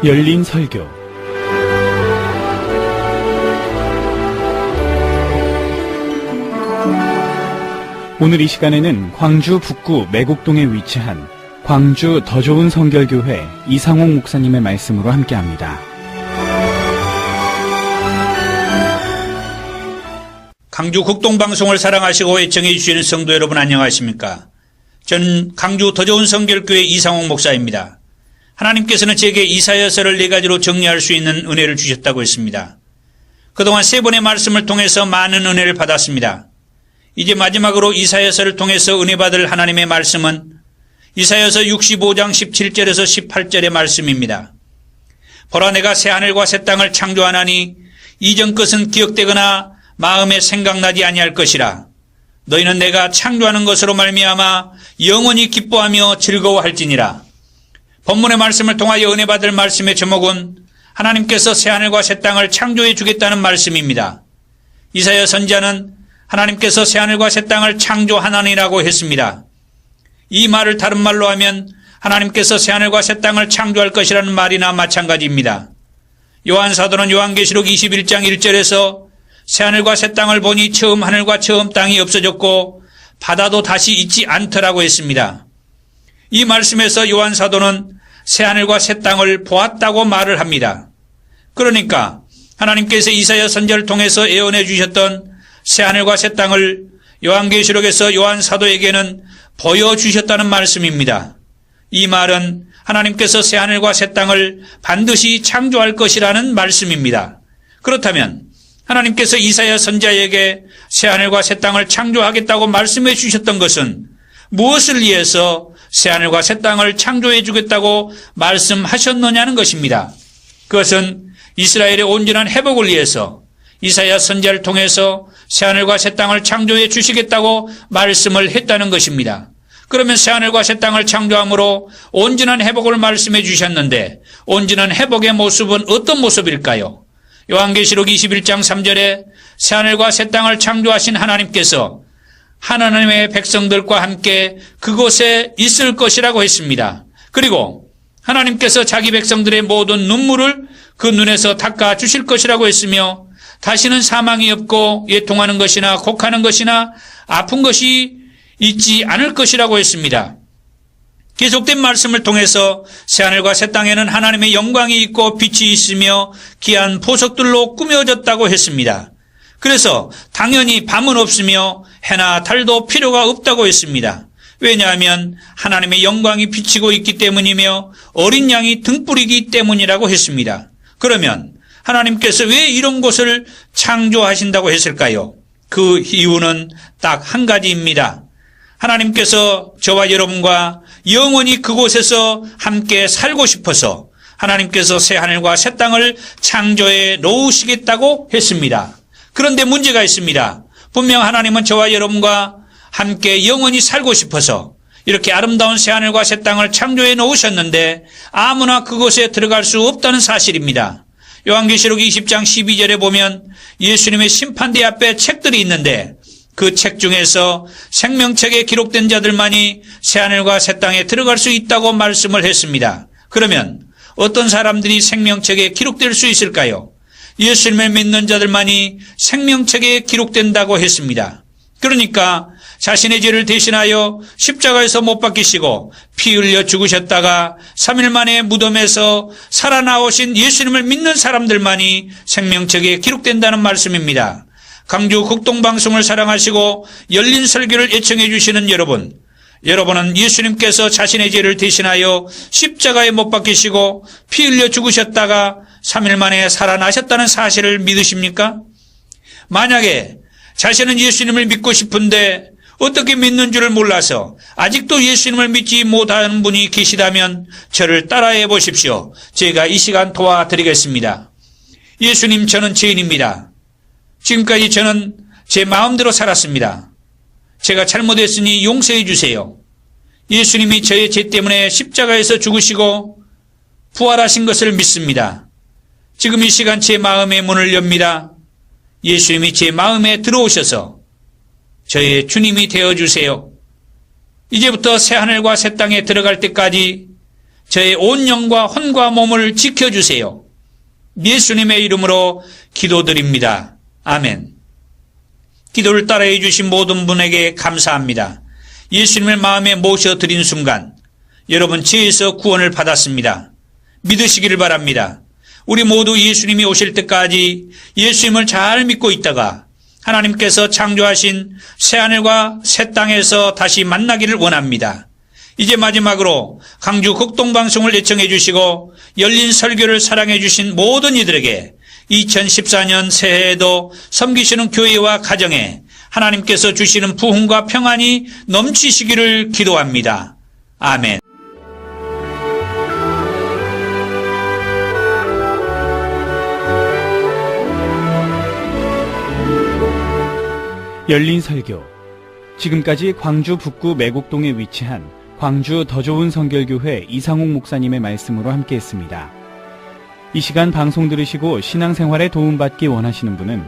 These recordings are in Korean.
열린 설교. 오늘 이 시간에는 광주 북구 매곡동에 위치한 광주 더 좋은 성결교회 이상옥 목사님의 말씀으로 함께합니다. 광주 극동방송을 사랑하시고 애청해 주시는 성도 여러분 안녕하십니까? 저는 광주 더 좋은 성결교회 이상옥 목사입니다. 하나님께서는 제게 이사야서를 4가지로 정리할 수 있는 은혜를 주셨다고 했습니다. 그동안 3번의 말씀을 통해서 많은 은혜를 받았습니다. 이제 마지막으로 이사야서를 통해서 은혜 받을 하나님의 말씀은 이사야서 65장 17절에서 18절의 말씀입니다. 보라, 내가 새 하늘과 새 땅을 창조하나니 이전 것은 기억되거나 마음에 생각나지 아니할 것이라. 너희는 내가 창조하는 것으로 말미암아 영원히 기뻐하며 즐거워할지니라. 본문의 말씀을 통하여 은혜 받을 말씀의 제목은 하나님께서 새하늘과 새 땅을 창조해 주겠다는 말씀입니다. 이사야 선지자는 하나님께서 새하늘과 새 땅을 창조하나니라고 했습니다. 이 말을 다른 말로 하면 하나님께서 새하늘과 새 땅을 창조할 것이라는 말이나 마찬가지입니다. 요한 사도는 요한계시록 21장 1절에서 새하늘과 새 땅을 보니 처음 하늘과 처음 땅이 없어졌고 바다도 다시 있지 않더라고 했습니다. 이 말씀에서 요한 사도는 새하늘과 새 땅을 보았다고 말을 합니다. 그러니까 하나님께서 이사야 선지자를 통해서 예언해 주셨던 새하늘과 새 땅을 요한계시록에서 요한 사도에게는 보여주셨다는 말씀입니다. 이 말은 하나님께서 새하늘과 새 땅을 반드시 창조할 것이라는 말씀입니다. 그렇다면 하나님께서 이사야 선지자에게 새하늘과 새 땅을 창조하겠다고 말씀해 주셨던 것은 무엇을 위해서 새하늘과 새 땅을 창조해 주겠다고 말씀하셨느냐는 것입니다. 그것은 이스라엘의 온전한 회복을 위해서 이사야 선지자를 통해서 새하늘과 새 땅을 창조해 주시겠다고 말씀을 했다는 것입니다. 그러면 새하늘과 새 땅을 창조함으로 온전한 회복을 말씀해 주셨는데 온전한 회복의 모습은 어떤 모습일까요? 요한계시록 21장 3절에 새하늘과 새 땅을 창조하신 하나님께서 하나님의 백성들과 함께 그곳에 있을 것이라고 했습니다. 그리고 하나님께서 자기 백성들의 모든 눈물을 그 눈에서 닦아 주실 것이라고 했으며 다시는 사망이 없고 애통하는 것이나 곡하는 것이나 아픈 것이 있지 않을 것이라고 했습니다. 계속된 말씀을 통해서 새하늘과 새 땅에는 하나님의 영광이 있고 빛이 있으며 귀한 보석들로 꾸며졌다고 했습니다. 그래서 당연히 밤은 없으며 해나 달도 필요가 없다고 했습니다. 왜냐하면 하나님의 영광이 비치고 있기 때문이며 어린 양이 등불이기 때문이라고 했습니다. 그러면 하나님께서 왜 이런 곳을 창조하신다고 했을까요? 그 이유는 딱 한 가지입니다. 하나님께서 저와 여러분과 영원히 그곳에서 함께 살고 싶어서 하나님께서 새 하늘과 새 땅을 창조해 놓으시겠다고 했습니다. 그런데 문제가 있습니다. 분명 하나님은 저와 여러분과 함께 영원히 살고 싶어서 이렇게 아름다운 새하늘과 새 땅을 창조해 놓으셨는데 아무나 그곳에 들어갈 수 없다는 사실입니다. 요한계시록 20장 12절에 보면 예수님의 심판대 앞에 책들이 있는데 그 책 중에서 생명책에 기록된 자들만이 새하늘과 새 땅에 들어갈 수 있다고 말씀을 했습니다. 그러면 어떤 사람들이 생명책에 기록될 수 있을까요? 예수님을 믿는 자들만이 생명책에 기록된다고 했습니다. 그러니까 자신의 죄를 대신하여 십자가에서 못 박히시고 피 흘려 죽으셨다가 3일 만에 무덤에서 살아나오신 예수님을 믿는 사람들만이 생명책에 기록된다는 말씀입니다. 광주 극동방송을 사랑하시고 열린 설교를 애청해 주시는 여러분은 예수님께서 자신의 죄를 대신하여 십자가에 못 박히시고 피 흘려 죽으셨다가 3일 만에 살아나셨다는 사실을 믿으십니까? 만약에 자신은 예수님을 믿고 싶은데 어떻게 믿는 줄을 몰라서 아직도 예수님을 믿지 못하는 분이 계시다면 저를 따라해 보십시오. 제가 이 시간 도와드리겠습니다. 예수님, 저는 죄인입니다. 지금까지 저는 제 마음대로 살았습니다. 제가 잘못했으니 용서해 주세요. 예수님이 저의 죄 때문에 십자가에서 죽으시고 부활하신 것을 믿습니다. 지금 이 시간 제 마음의 문을 엽니다. 예수님이 제 마음에 들어오셔서 저의 주님이 되어주세요. 이제부터 새하늘과 새 땅에 들어갈 때까지 저의 온 영과 혼과 몸을 지켜주세요. 예수님의 이름으로 기도드립니다. 아멘. 기도를 따라해 주신 모든 분에게 감사합니다. 예수님을 마음에 모셔드린 순간 여러분 죄에서 구원을 받았습니다. 믿으시기를 바랍니다. 우리 모두 예수님이 오실 때까지 예수님을 잘 믿고 있다가 하나님께서 창조하신 새하늘과 새 땅에서 다시 만나기를 원합니다. 이제 마지막으로 강주 극동방송을 애청해 주시고 열린 설교를 사랑해 주신 모든 이들에게 2014년 새해에도 섬기시는 교회와 가정에 하나님께서 주시는 부흥과 평안이 넘치시기를 기도합니다. 아멘. 열린 설교. 지금까지 광주 북구 매곡동에 위치한 광주 더 좋은 성결교회 이상옥 목사님의 말씀으로 함께했습니다. 이 시간 방송 들으시고 신앙생활에 도움받기 원하시는 분은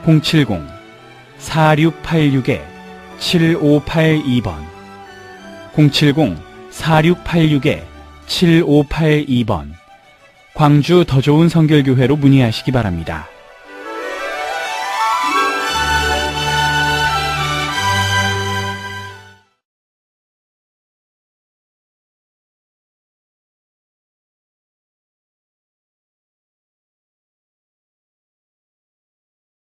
070-4686-7582번 070-4686-7582번 광주 더 좋은 성결교회로 문의하시기 바랍니다.